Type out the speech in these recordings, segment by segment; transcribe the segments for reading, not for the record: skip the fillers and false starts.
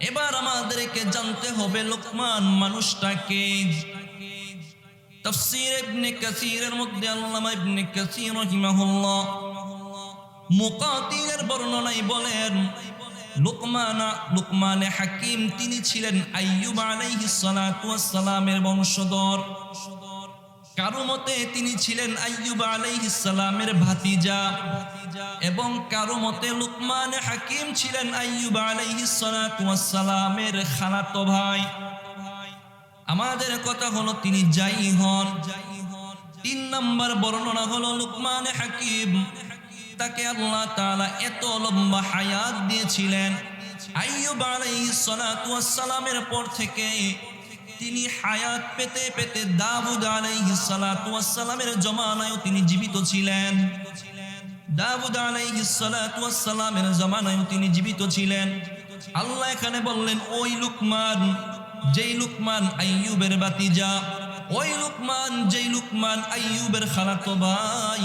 এবার আমাদেরকে জানতে হবে লোকমান মানুষটাকে। তাফসীর ইবনে কাসীরের মধ্যে আল্লামা ইবনে কাসীর রাহিমাহুল্লাহ মুকাতিলের বর্ণনায় বলেন, লুকমানে হাকিম তিনি ছিলেন আইয়ুব আলাইহিস সালাতু ওয়াস সালামের বংশধর। কারো মতে তিনি ছিলেন আইয়ুব আলাইহিস সালামের ভাতিজা, এবং কারো মতে লুকমানে হাকিম ছিলেন আইয়ুব আলাইহিস সালাতু ওয়াস সালামের খালাতো ভাই। আমাদের কথা হলো তিনি যাই হন, 3 নম্বর বর্ণনা হলো লুকমানে হাকিম তাকে আল্লাহ তাআলা এত লম্বা হায়াত দিয়েছিলেন। আইয়ুব আলাইহিস সালাতু ওয়াস সালামের পর থেকে তিনি হায়াত পেতে পেতে দাউদ আলাইহিস সালাতু ওয়াস সালামের জমানায়ও তিনি জীবিত ছিলেন। দাউদ আলাইহিস সালাতু ওয়াস সালামের জমানায়ও তিনি জীবিত ছিলেন। আল্লাহ এখানে বললেন, ওই লুকমান, যেই লুকমান আইয়ুবের ভাতিজা, ওই লুকমান যেই লুকমান আইয়ুবের খালাতো ভাই,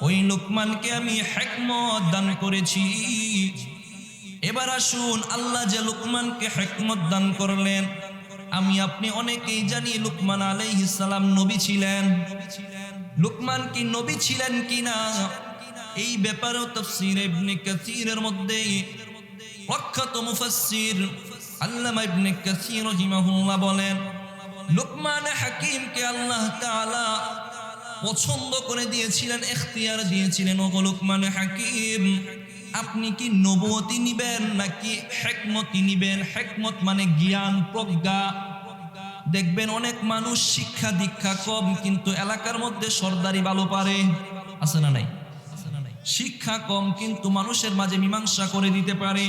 ওই লুকমানকে আমি হিকমত দান করেছি। এবার আসুন, আল্লাহ যে লুকমানকে হিকমত দান করলেন, আমি আপনি অনেকেই জানি লুকমান আলাইহিস সালাম নবী ছিলেন। লুকমান কি নবী ছিলেন কিনা এই ব্যাপারেও তাফসীর ইবনে কাসীরের মধ্যে প্রখ্যাত মুফাসসির আল্লামা ইবনে কাসীর রাহিমাহুল্লাহ বলেন, লুকমান হাকিমকে আল্লাহ তাআলা পছন্দ করে দিয়েছিলেন, ইখতিয়ার দিয়েছিলেন, ও লুকমান হাকিম আপনি কি নবুয়তি নিবেন নাকি হিকমতি নিবেন? হিকমত মানে জ্ঞান, প্রজ্ঞা। দেখবেন অনেক মানুষ শিক্ষা দীক্ষা কম, কিন্তু এলাকার মধ্যে সর্দারি ভালো পারে, আছে না নাই? শিক্ষা কম কিন্তু মানুষের মাঝে মীমাংসা করে দিতে পারে,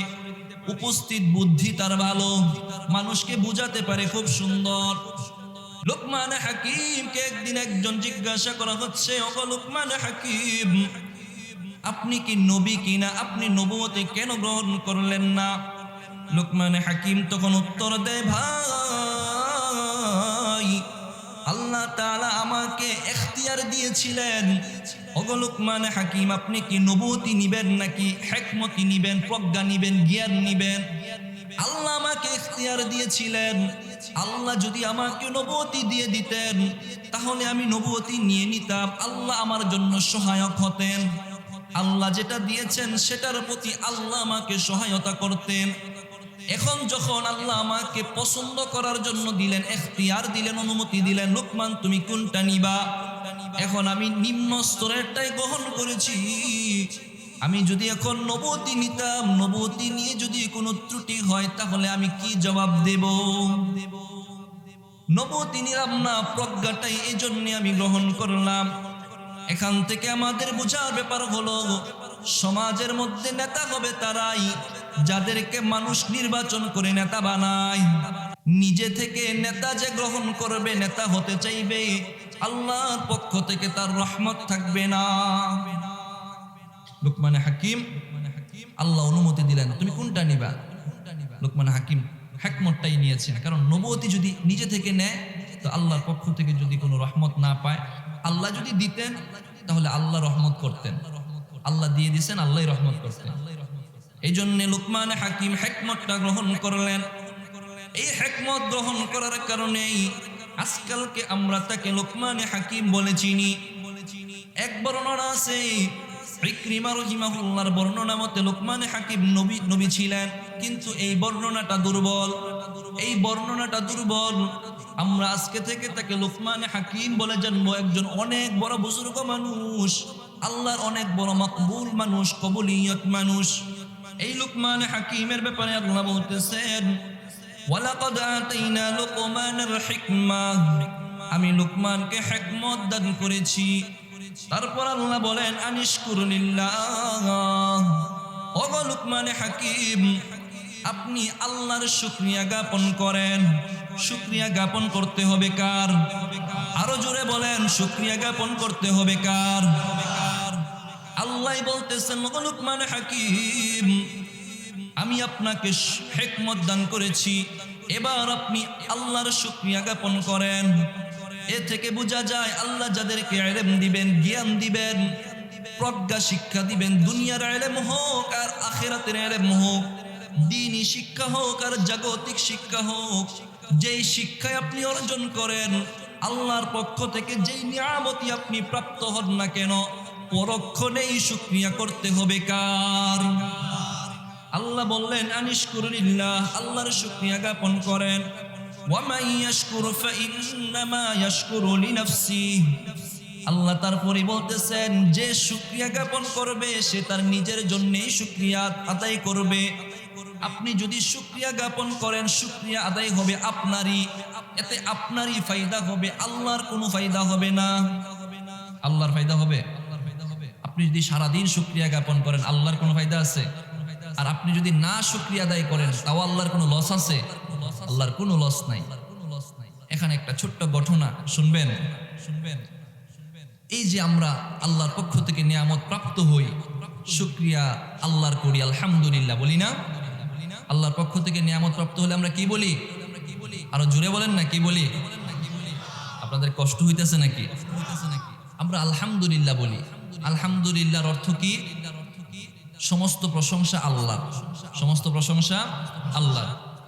উপস্থিত বুদ্ধি তার ভালো, মানুষকে বুঝাতে পারে খুব সুন্দর। লুকমান হাকিমকে একদিন একজন জিজ্ঞাসা করা হচ্ছে, ওগো লুকমান হাকিম আপনি কি নবী কিনা, আপনি নবুয়তি কেন গ্রহণ করলেন না? লুকমান হাকিম তখন উত্তর দেয়, ভাই আল্লাহ তাআলা আমাকে ইখতিয়ার দিয়েছিলেন। ওগো লুকমান হাকিম আপনি কি নবুয়তি নিবেন নাকি হিকমতি নিবেন, প্রজ্ঞা নিবেন, জ্ঞান নিবেন? আল্লাহ আমাকে ইখতিয়ার দিয়েছিলেন। আল্লাহ যদি আমাকে নবুয়তি দিয়ে দিতেন তাহলে আমি নবুয়তি নিয়ে নিতাম, আল্লাহ আমার জন্য সহায়ক হতেন। আল্লাহ যেটা দিয়েছেন সেটার প্রতি আল্লাহ আমাকে সহায়তা করতেন। এখন যখন আল্লাহ আমাকে পছন্দ করার জন্য দিলেন, ইখতিয়ার দিলেন, অনুমতি দিলেন, লুকমান তুমি কোনটা নিবা? এখন আমি নিম্ন স্তরেরটাই গ্রহণ করেছি। আমি যদি এখন নবুয়তি নিতাম, নবুয়তি নিয়ে যদি কোনো ত্রুটি হয় তাহলে আমি কি জবাব দেব? নবুয়তি নিলাম না, প্রজ্ঞাটাই এই জন্য আমি গ্রহণ করলাম। এখান থেকে আমাদের বোঝার ব্যাপার হলো, সমাজের মধ্যে নেতা হবে তারাই যাদেরকে মানুষ নির্বাচন করে নেতা বানায়। নিজে থেকে নেতা যে গ্রহণ করবে, নেতা হতে চাইবে, আল্লাহর পক্ষ থেকে তার রহমত থাকবে না। লুকমান হাকিম আল্লাহ অনুমতি দিলেন, তুমি কোনটা নিবা? লুকমান হাকিম হিকমতটাই নিয়েছেন, কারণ নবুয়তি যদি নিজে থেকে নেয় তো আল্লাহর পক্ষ থেকে যদি কোনো রহমত না পায়, আল্লাহ যদি দিতেন তাহলে আল্লাহ রহমত করতেন, আল্লাহ দিয়ে দিয়েছেন, আল্লাহই রহমত করতেন। এই জন্য লুকমান হাকিম হিকমতটা গ্রহণ করলেন। এই হিকমত গ্রহণ করার কারণেই আজকালকে আমরা তাকে লুকমান হাকিম বলে চিনি। এক বর্ণনা আছে, ইকরিমা রাহিমাহুল্লাহর বর্ণনা মতে লুকমান হাকিম নবী ছিলেন, কিন্তু এই বর্ণনাটা দুর্বল। এই বর্ণনাটা দুর্বল। আমরা আজকে থেকে তাকে লুকমান হাকিম বলে জানবো, একজন অনেক বড় বুজুর্গ মানুষ, আল্লাহর অনেক বড় মাকবুল মানুষ, কবুলিয়ত মানুষ। এই লুকমান হাকিমের ব্যাপারে আল্লাহ বলতেছেন, ওয়ালাকাদ আতাইনা লুকমানাল হিকমাহ, আমি লুকমানকে হিকমত দান করেছি। তারপর আল্লাহ বলেন, আনিশকুরুলিল্লাহ, ওগো লুকমান হাকিম আপনি আল্লাহর শুকরিয়া জ্ঞাপন করেন। শুকরিয়া জ্ঞাপন করতে হবে কার? আরো জোরে বলেন, শুকরিয়া জ্ঞাপন করতে হবে কার? আল্লাহ বলতেছেন, ওগো লুকমান হাকিম আমি আপনাকে হিকমত দান করেছি, এবার আপনি আল্লাহর শুকরিয়া জ্ঞাপন করেন। এ থেকে বোঝা যায় আল্লাহ যাদেরকে ইলম দিবেন, জ্ঞান দিবেন, প্রজ্ঞা শিক্ষা দিবেন, দুনিয়ার ইলম হোক আর আখিরাতের ইলম হোক, দ্বীনি শিক্ষা হোক আর জাগতিক শিক্ষা হোক, যেই শিক্ষায় আপনি অর্জন করেন, আল্লাহর পক্ষ থেকে যেই নিয়ামতি আপনি প্রাপ্ত হন না কেন, পরক্ষণেই শুকরিয়া করতে হবে কার? আল্লাহ বললেন আনিশকুরুলিল্লাহ, আল্লাহর শুকরিয়া জ্ঞাপন করেন। ওয়ামান ইয়াশকুর ফাইন্নামা ইয়াশকুরু লিনাফসিহি, আল্লাহ তারপরে বলতেছেন যে শুকরিয়া জ্ঞাপন করবে সে তার নিজের জন্যই শুকরিয়া আদায় করবে। আপনি যদি শুকরিয়া জ্ঞাপন করেন, শুকরিয়া আদায় হবে আপনারই, এতে আপনারই ফায়দা হবে, আল্লাহর কোনো ফায়দা হবে না। আল্লাহর ফায়দা হবে? আপনি যদি সারাদিন শুকরিয়া জ্ঞাপন করেন, আল্লাহর কোনো ফায়দা আছে? আর আপনি যদি না শুকরিয়া আদায় করেন, তাও আল্লাহর কোনো লস আছে? আল্লাহর কোনো লস নাই। এখানে একটা ছোট্ট ঘটনা শুনবেন। এই যে আমরা আল্লাহর পক্ষ থেকে নিয়ামত প্রাপ্ত হই, শুকরিয়া আল্লাহর করি, আলহামদুলিল্লাহ বলি না? আল্লাহর পক্ষ থেকে নিয়ামত প্রাপ্ত হলে আমরা কি বলি? আরো জোরে বলেন না, কি বলি? আপনাদের কষ্ট হইতেছে নাকি? আমরা আলহামদুলিল্লাহ বলি। আলহামদুলিল্লাহর অর্থ কি? সমস্ত প্রশংসা আল্লাহ, সমস্ত প্রশংসা আল্লাহ।